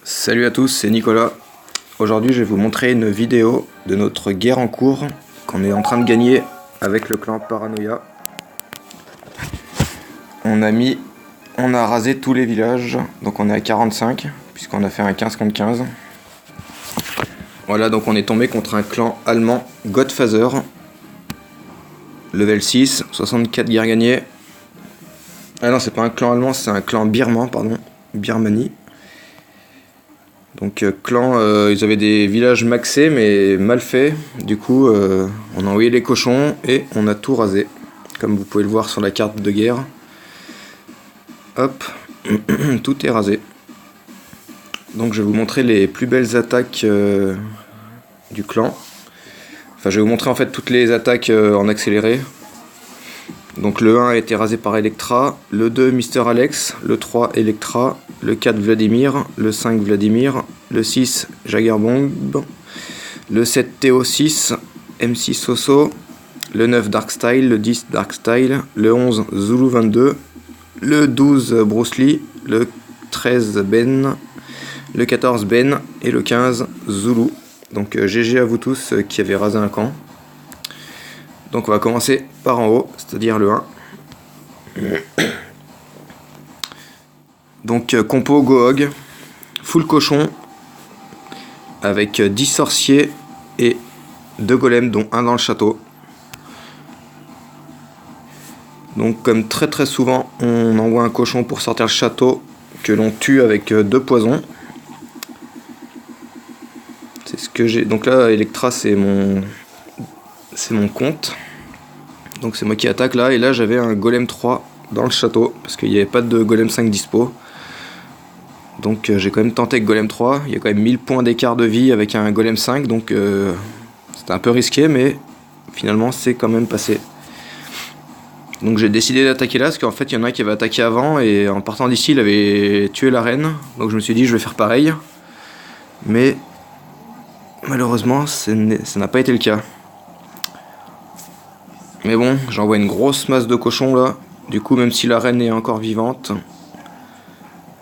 Salut à tous, c'est Nicolas. Aujourd'hui je vais vous montrer une vidéo de notre guerre en cours qu'on est en train de gagner avec le clan Paranoia. On a rasé tous les villages, donc on est à 45 puisqu'on a fait un 15 contre 15. Voilà, donc on est tombé contre un clan allemand, Godfather. Level 6, 64 guerres gagnées. Ah non, c'est pas un clan allemand, c'est un clan birman, pardon, Birmanie. Donc clan, ils avaient des villages maxés mais mal faits. Du coup, on a envoyé les cochons et on a tout rasé. Comme vous pouvez le voir sur la carte de guerre. Hop, tout est rasé. Donc je vais vous montrer les plus belles attaques du clan. Enfin, je vais vous montrer en fait toutes les attaques en accéléré. Donc le 1 a été rasé par Electra, le 2 Mister Alex, le 3 Electra, le 4 Vladimir, le 5 Vladimir, le 6 Jagerbomb, le 7 Théo 6, M6 Soso, le 9 Darkstyle, le 10 Darkstyle, le 11 Zulu 22, le 12 Bruce Lee, le 13 Ben, le 14 Ben et le 15 Zulu. Donc GG à vous tous qui avez rasé un camp. Donc on va commencer par en haut, c'est-à-dire le 1. Donc compo Gohog, full cochon, avec 10 sorciers et 2 golems, dont un dans le château. Donc comme très souvent, on envoie un cochon pour sortir le château, que l'on tue avec 2 poisons. C'est ce que j'ai. Donc là, Electra, c'est mon compte. Donc c'est moi qui attaque là, et là j'avais un golem 3 dans le château, parce qu'il n'y avait pas de golem 5 dispo. Donc j'ai quand même tenté avec golem 3, il y a quand même 1000 points d'écart de vie avec un golem 5, donc c'était un peu risqué, mais finalement c'est quand même passé. Donc j'ai décidé d'attaquer là, parce qu'en fait il y en a un qui avait attaqué avant, et en partant d'ici il avait tué la reine, donc je me suis dit je vais faire pareil. Mais malheureusement ça n'a pas été le cas. Mais bon, j'envoie une grosse masse de cochons là. Du coup, même si la reine est encore vivante,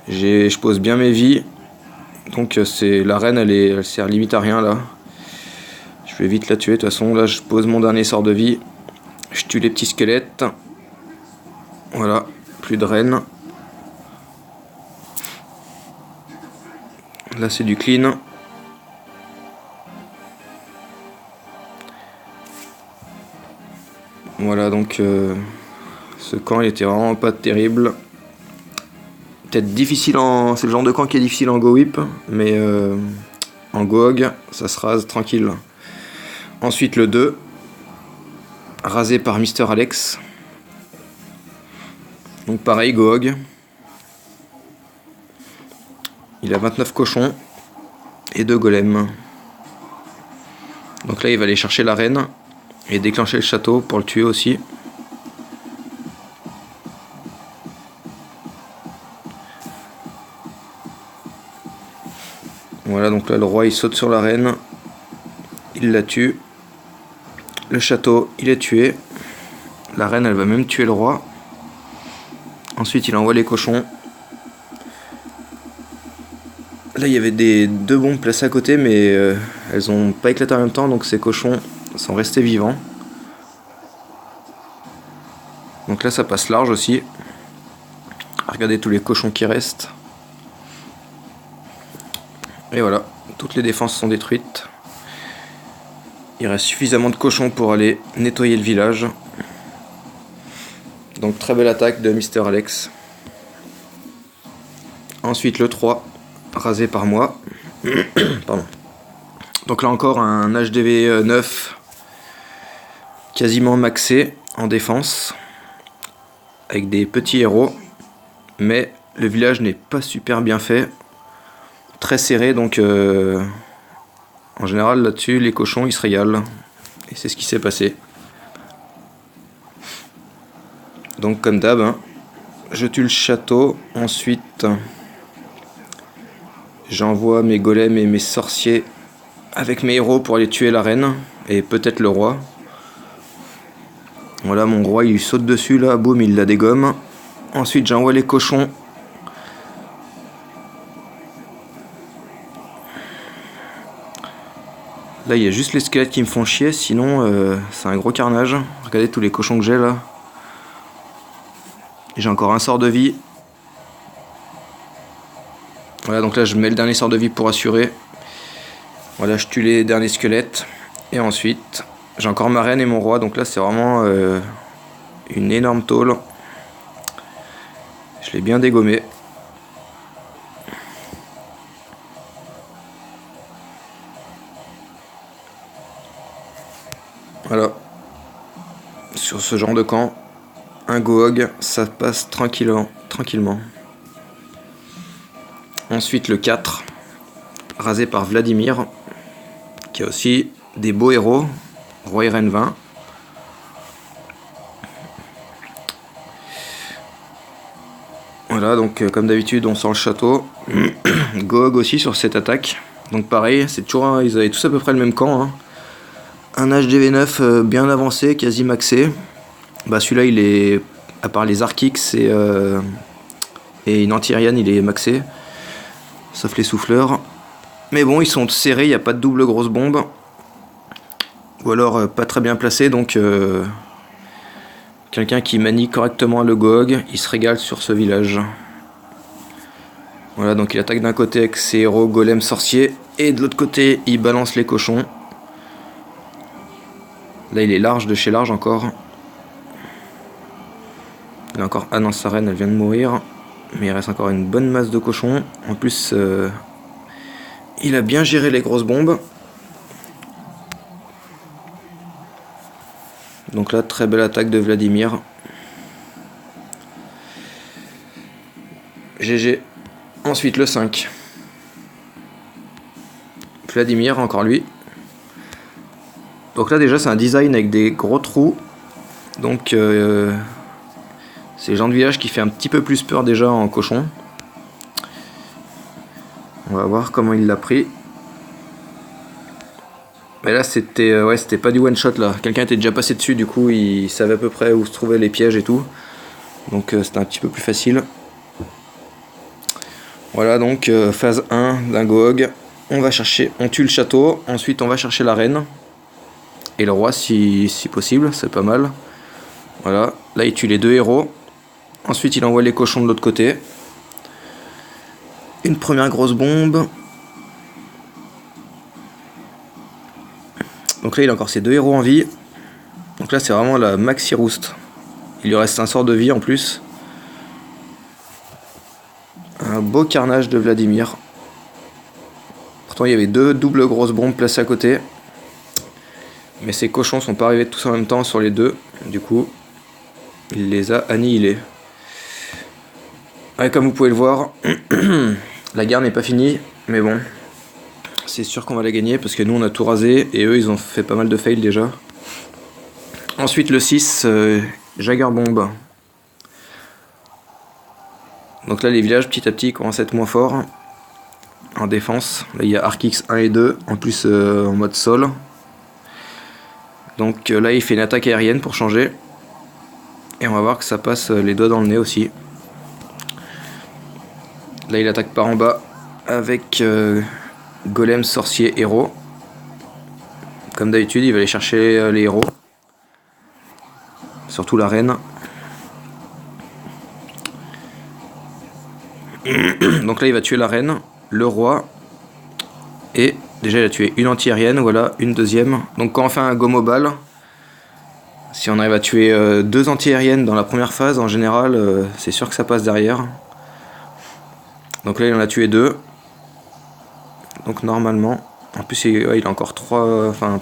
je pose bien mes vies. Donc la reine, elle sert limite à rien là. Je vais vite la tuer. De toute façon, là, je pose mon dernier sort de vie. Je tue les petits squelettes. Voilà, plus de reine. Là, c'est du clean. Voilà, donc ce camp il était vraiment pas terrible. Peut-être difficile c'est le genre de camp qui est difficile en Go Whip, mais en Gohog, ça se rase tranquille. Ensuite le 2, rasé par Mister Alex. Donc pareil, Gohog. Il a 29 cochons et 2 golems. Donc là il va aller chercher la reine et déclencher le château pour le tuer aussi. Voilà, donc là le roi il saute sur la reine, il la tue. Le château il est tué. La reine elle va même tuer le roi. Ensuite il envoie les cochons. Là il y avait 2 bombes placées à côté, mais elles ont pas éclaté en même temps, donc ces cochons sont restés vivants. Donc là ça passe large aussi. Regardez tous les cochons qui restent. Et voilà, toutes les défenses sont détruites. Il reste suffisamment de cochons pour aller nettoyer le village. Donc très belle attaque de Mister Alex. Ensuite le 3, rasé par moi. Pardon. Donc là encore un HDV 9 quasiment maxé en défense, avec des petits héros, mais le village n'est pas super bien fait, très serré, donc en général là-dessus les cochons ils se régalent, et c'est ce qui s'est passé. Donc comme d'hab, hein, je tue le château, ensuite j'envoie mes golems et mes sorciers avec mes héros pour aller tuer la reine et peut-être le roi. Voilà, mon roi il lui saute dessus là, boum, il la dégomme. Ensuite j'envoie les cochons Là il y a juste les squelettes qui me font chier, sinon c'est un gros carnage. Regardez tous les cochons que j'ai là. J'ai encore un sort de vie. Voilà, donc là je mets le dernier sort de vie pour assurer. Voilà, je tue les derniers squelettes. Et ensuite, j'ai encore ma reine et mon roi. Donc là c'est vraiment une énorme tôle. Je l'ai bien dégommé. Voilà. Sur ce genre de camp, un Gohog, ça passe tranquillement. Ensuite le 4, rasé par Vladimir, qui a aussi des beaux héros, Roi et Reine 20. Voilà, donc comme d'habitude on sort le château. Gohog aussi sur cette attaque. Donc pareil, c'est toujours, ils avaient tous à peu près le même camp. Hein. Un HDV9 bien avancé, quasi maxé. Bah celui-là il est, à part les Archix et une Anti-Ariane, il est maxé. Sauf les souffleurs. Mais bon, ils sont serrés, il n'y a pas de double grosse bombe. Ou alors pas très bien placé, donc quelqu'un qui manie correctement le Gohog, il se régale sur ce village. Voilà, donc il attaque d'un côté avec ses héros golem sorcier, et de l'autre côté il balance les cochons. Là il est large de chez large encore. Il a encore... Ah non, sa reine elle vient de mourir. Mais il reste encore une bonne masse de cochons. En plus il a bien géré les grosses bombes. Donc là très belle attaque de Vladimir. GG. Ensuite le 5. Vladimir, encore lui. Donc là déjà c'est un design avec des gros trous. Donc c'est le genre de village qui fait un petit peu plus peur déjà en cochon. On va voir comment il l'a pris. Mais là c'était ouais, c'était pas du one shot là. Quelqu'un était déjà passé dessus, du coup il savait à peu près où se trouvaient les pièges et tout. Donc c'était un petit peu plus facile. Voilà, donc phase 1 d'un Gohog. On tue le château, ensuite on va chercher la reine. Et le roi si possible, c'est pas mal. Voilà, là il tue les deux héros. Ensuite il envoie les cochons de l'autre côté. Une première grosse bombe. Donc là il a encore ses deux héros en vie. Donc là c'est vraiment la maxi rouste. Il lui reste un sort de vie en plus. Un beau carnage de Vladimir. Pourtant il y avait deux doubles grosses bombes placées à côté. Mais ces cochons sont pas arrivés tous en même temps sur les deux. Du coup il les a annihilés. Ouais, comme vous pouvez le voir, la guerre n'est pas finie. Mais bon, c'est sûr qu'on va la gagner parce que nous on a tout rasé. Et eux ils ont fait pas mal de fails déjà. Ensuite le 6, Jagerbomb. Donc là les villages petit à petit commencent à être moins forts en défense. Là il y a Archix 1 et 2 en plus en mode sol. Donc là il fait une attaque aérienne pour changer. Et on va voir que ça passe les doigts dans le nez aussi. Là il attaque par en bas avec golem sorcier héros. Comme d'habitude il va aller chercher les héros. Surtout la reine. Donc là il va tuer la reine, le roi, et déjà il a tué une anti-aérienne, voilà, une deuxième. Donc quand on fait un go mobile, si on arrive à tuer deux anti-aériennes dans la première phase, en général c'est sûr que ça passe derrière. Donc là il en a tué deux. Donc normalement, en plus il a encore trois, enfin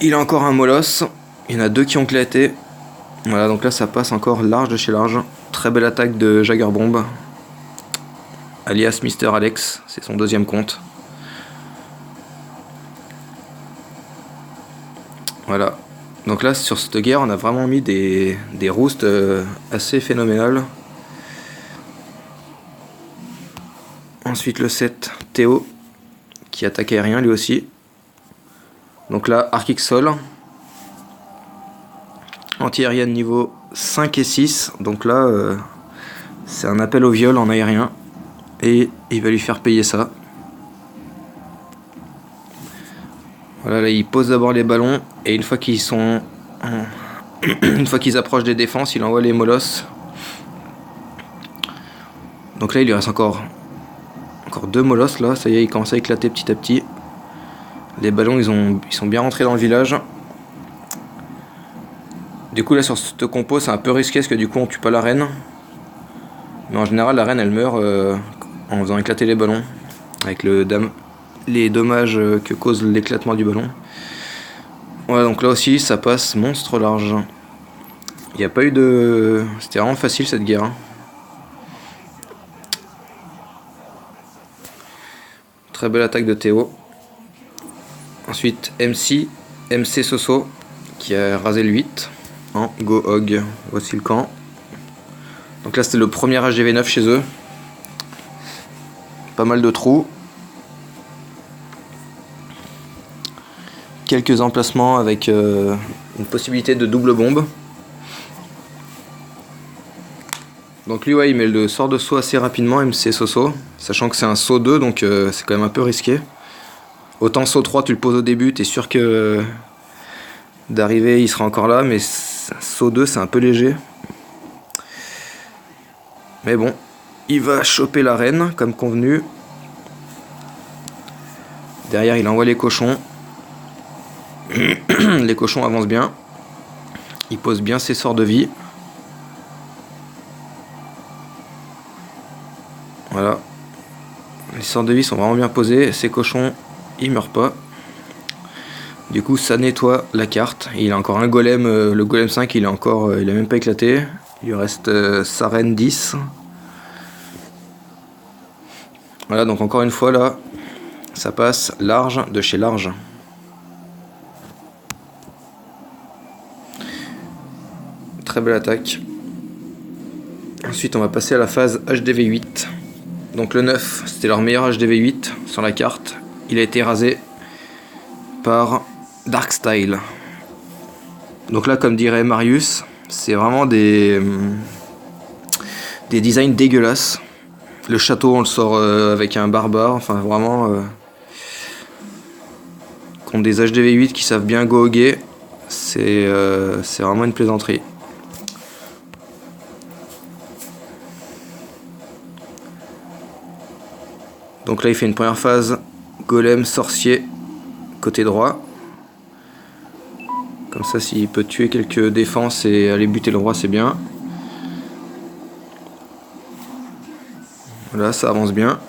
il a encore un molosse, il y en a deux qui ont éclaté. Voilà, donc là ça passe encore large de chez large. Très belle attaque de Jagerbomb. Alias Mister Alex, c'est son deuxième compte. Voilà. Donc là, sur cette guerre, on a vraiment mis des roustes assez phénoménales. Ensuite, le 7, Théo, qui attaque aérien lui aussi. Donc là, Archix Sol. Anti-aérienne niveau 5 et 6. Donc là, c'est un appel au viol en aérien. Et il va lui faire payer ça. Voilà, là il pose d'abord les ballons et une fois qu'ils sont une fois qu'ils approchent des défenses, il envoie les molosses. Donc là il lui reste encore 2 molosses là, ça y est, il commence à éclater petit à petit. Les ballons ils sont bien rentrés dans le village. Du coup là sur cette compo c'est un peu risqué parce que du coup on tue pas la reine. Mais en général la reine elle meurt en faisant éclater les ballons. Avec les dommages que cause l'éclatement du ballon. Voilà, donc là aussi ça passe monstre large. Il n'y a pas eu de... C'était vraiment facile cette guerre. Très belle attaque de Théo. Ensuite MC Soso qui a rasé le 8 en Go Hog. Voici le camp. Donc là c'était le premier HDV9 chez eux. Pas mal de trous. Quelques emplacements avec une possibilité de double bombe. Donc lui ouais il met le sort de saut assez rapidement, MC Soso, sachant que c'est un saut 2 donc c'est quand même un peu risqué. Autant saut 3 tu le poses au début, t'es sûr que d'arriver il sera encore là, mais saut 2 c'est un peu léger. Mais bon, il va choper la reine comme convenu. Derrière il envoie les cochons. Les cochons avancent bien. Il pose bien ses sorts de vie. Voilà. Les sorts de vie sont vraiment bien posés. Ces cochons, ils meurent pas. Du coup, ça nettoie la carte. Il a encore un golem. Le golem 5, il a même pas éclaté. Il lui reste sa reine 10. Voilà, donc encore une fois là, ça passe large de chez large. Très belle attaque. Ensuite, on va passer à la phase HDV8. Donc le 9, c'était leur meilleur HDV8 sur la carte. Il a été rasé par Darkstyle. Donc là, comme dirait Marius, c'est vraiment des designs dégueulasses. Le château, on le sort avec un barbare. Enfin, vraiment... contre des HDV8 qui savent bien go-hoguer, c'est vraiment une plaisanterie. Donc là il fait une première phase golem sorcier côté droit. Comme ça s'il peut tuer quelques défenses et aller buter le roi c'est bien. Voilà, ça avance bien.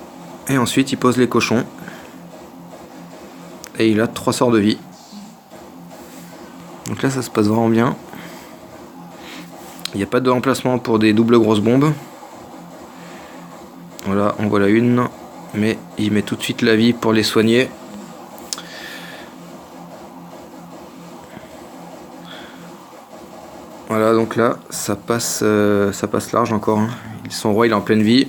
Et ensuite il pose les cochons. Et il a 3 sorts de vie. Donc là ça se passe vraiment bien. Il n'y a pas de remplacement pour des doubles grosses bombes. Voilà, en voilà une. Mais il met tout de suite la vie pour les soigner. Voilà, donc là, ça passe large encore. Hein. Son roi, il est en pleine vie.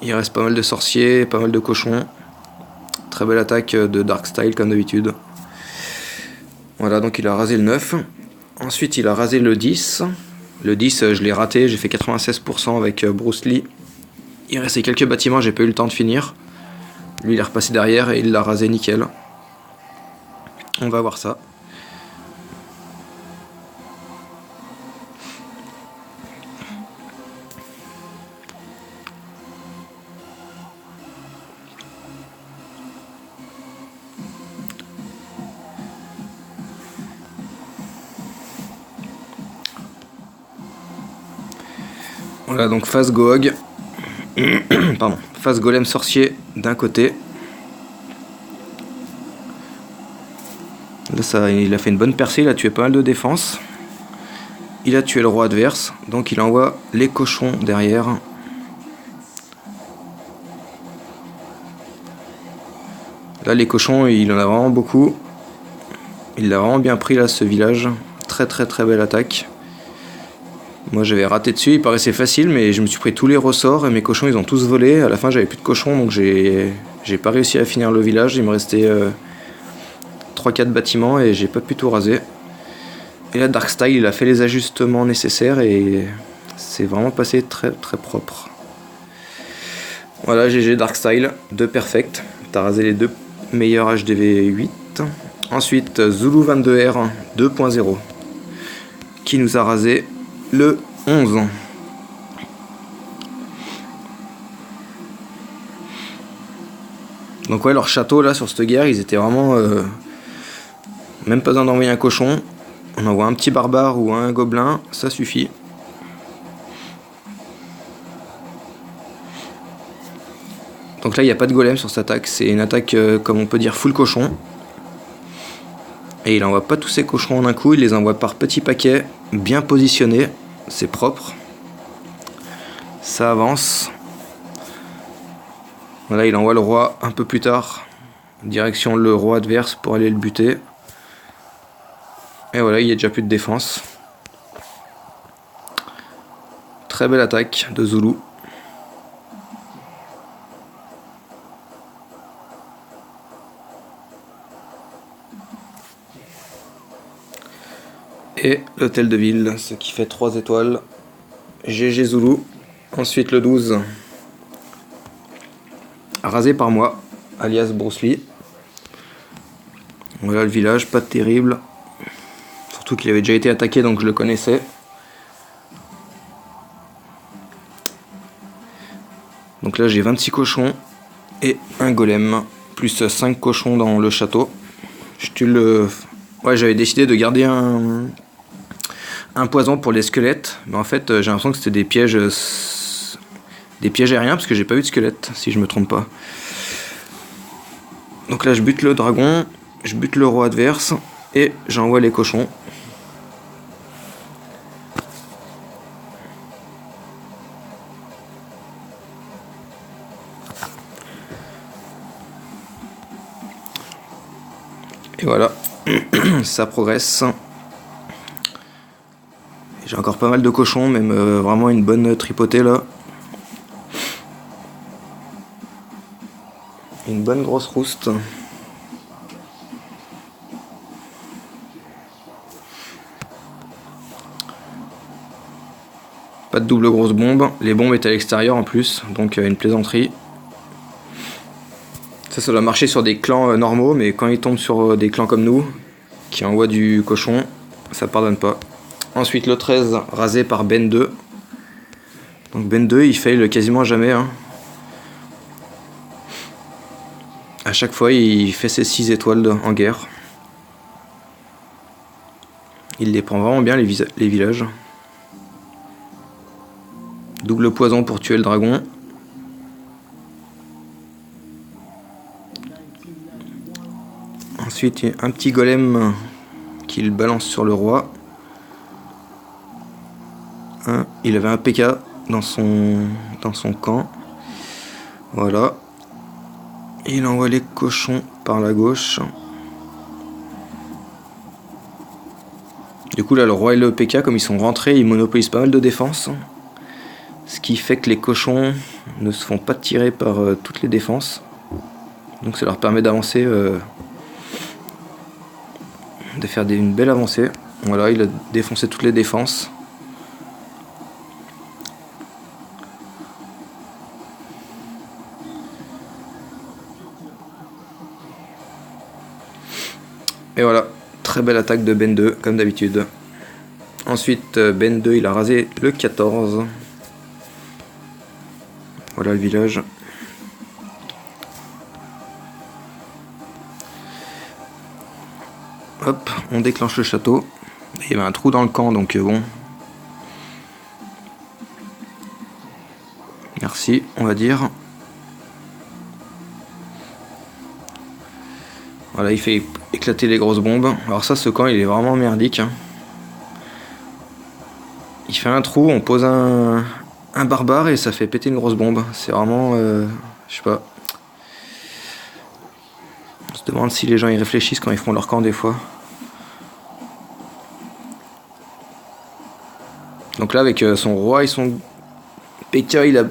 Il reste pas mal de sorciers, pas mal de cochons. Très belle attaque de Darkstyle, comme d'habitude. Voilà, donc il a rasé le 9. Ensuite, il a rasé le 10. Le 10, je l'ai raté. J'ai fait 96% avec Bruce Lee. Il restait quelques bâtiments, j'ai pas eu le temps de finir. Lui il est repassé derrière et il l'a rasé nickel. On va voir ça. Voilà donc phase Gohog. Pardon, phase golem sorcier d'un côté. Là ça, il a fait une bonne percée, il a tué pas mal de défense. Il a tué le roi adverse, donc il envoie les cochons derrière. Là les cochons, il en a vraiment beaucoup. Il l'a vraiment bien pris là ce village. Très très très belle attaque. Moi j'avais raté dessus, il paraissait facile mais je me suis pris tous les ressorts et mes cochons ils ont tous volé. À la fin j'avais plus de cochons donc j'ai pas réussi à finir le village. Il me restait 3-4 bâtiments et j'ai pas pu tout raser. Et là Darkstyle il a fait les ajustements nécessaires et c'est vraiment passé très très propre. Voilà GG Darkstyle, 2 perfect. T'as rasé les 2 meilleurs HDV 8. Ensuite, Zulu 22R 2.0 qui nous a rasé le 11. Donc ouais, leur château là sur cette guerre, ils étaient vraiment... même pas besoin d'envoyer un cochon. On envoie un petit barbare ou un gobelin, ça suffit. Donc là, il n'y a pas de golem sur cette attaque. C'est une attaque, comme on peut dire, full cochon. Et il envoie pas tous ses cochons en un coup, il les envoie par petits paquets, bien positionnés. C'est propre. Ça avance. Voilà, il envoie le roi un peu plus tard. Direction le roi adverse pour aller le buter. Et voilà, il n'y a déjà plus de défense. Très belle attaque de Zulu. Et l'hôtel de ville, ce qui fait 3 étoiles. GG Zulu. Ensuite le 12. Rasé par moi, alias Bruce Lee. Voilà le village, pas terrible. Surtout qu'il avait déjà été attaqué, donc je le connaissais. Donc là j'ai 26 cochons et un golem, plus 5 cochons dans le château. Je tue le... Ouais, j'avais décidé de garder un poison pour les squelettes, mais en fait j'ai l'impression que c'était des pièges aériens, parce que j'ai pas vu de squelette, si je me trompe pas. Donc là je bute le dragon, je bute le roi adverse, et j'envoie les cochons. Et voilà, ça progresse. J'ai encore pas mal de cochons, même vraiment une bonne tripotée là. Une bonne grosse rouste. Pas de double grosse bombe. Les bombes étaient à l'extérieur en plus, donc une plaisanterie. Ça doit marcher sur des clans normaux, mais quand ils tombent sur des clans comme nous, qui envoient du cochon, ça pardonne pas. Ensuite le 13, rasé par Ben 2. Donc Ben 2, il fail quasiment jamais. Hein. À chaque fois, il fait ses 6 étoiles en guerre. Il les prend vraiment bien, les villages. Double poison pour tuer le dragon. Ensuite, un petit golem qu'il balance sur le roi. Il avait un PK dans son camp. Voilà. Et il envoie les cochons par la gauche. Du coup là le roi et le PK, comme ils sont rentrés, ils monopolisent pas mal de défense. Ce qui fait que les cochons ne se font pas tirer par toutes les défenses. Donc ça leur permet d'avancer, de faire une belle avancée. Voilà, il a défoncé toutes les défenses. Et voilà, très belle attaque de Ben 2, comme d'habitude. Ensuite, Ben 2, il a rasé le 14. Voilà le village. Hop, on déclenche le château. Il y avait un trou dans le camp, donc bon. Merci, on va dire. Voilà, il fait éclater les grosses bombes. Alors ça, ce camp, il est vraiment merdique. Hein. Il fait un trou, on pose un barbare et ça fait péter une grosse bombe. C'est vraiment... je sais pas. On se demande si les gens y réfléchissent quand ils font leur camp des fois. Donc là, avec son roi et son PK, il a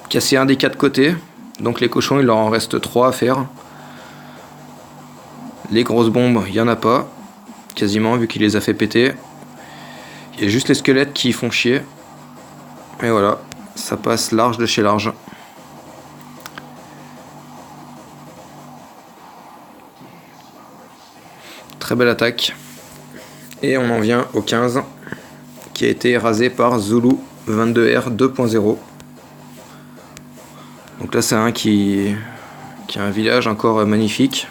cassé un des 4 côtés. Donc les cochons, il leur en reste 3 à faire. Les grosses bombes, il n'y en a pas. Quasiment, vu qu'il les a fait péter. Il y a juste les squelettes qui font chier. Et voilà, ça passe large de chez large. Très belle attaque. Et on en vient au 15, qui a été rasé par Zulu 22R 2.0. Donc là c'est un qui a un village encore magnifique.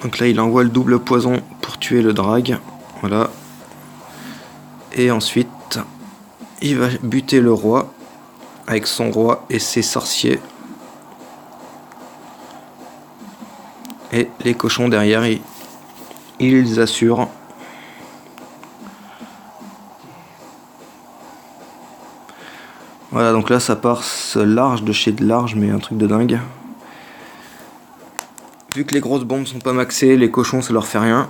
Donc là il envoie le double poison pour tuer le drag. Voilà. Et ensuite il va buter le roi avec son roi et ses sorciers. Et les cochons derrière, ils assurent. Voilà, donc là ça part large de chez de large, mais un truc de dingue. Vu que les grosses bombes sont pas maxées, les cochons ça leur fait rien.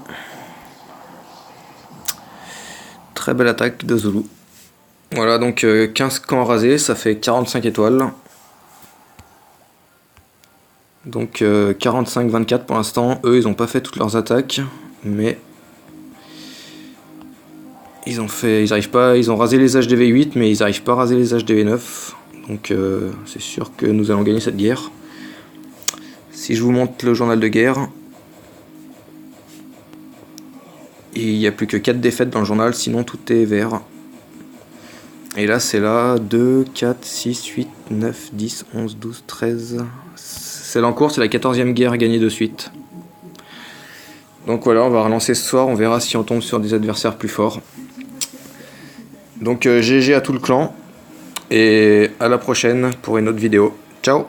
Très belle attaque de Zulu. Voilà, donc 15 camps rasés, ça fait 45 étoiles. Donc 45-24 pour l'instant. Eux ils ont pas fait toutes leurs attaques, mais ils ont rasé les HDV 8, mais ils n'arrivent pas à raser les HDV 9. Donc c'est sûr que nous allons gagner cette guerre. Si je vous montre le journal de guerre, il n'y a plus que 4 défaites dans le journal, sinon tout est vert. Et là c'est là 2, 4, 6, 8, 9, 10, 11, 12, 13... C'est l'encours, c'est la 14e guerre gagnée de suite. Donc voilà, on va relancer ce soir, on verra si on tombe sur des adversaires plus forts. Donc GG à tout le clan, et à la prochaine pour une autre vidéo. Ciao!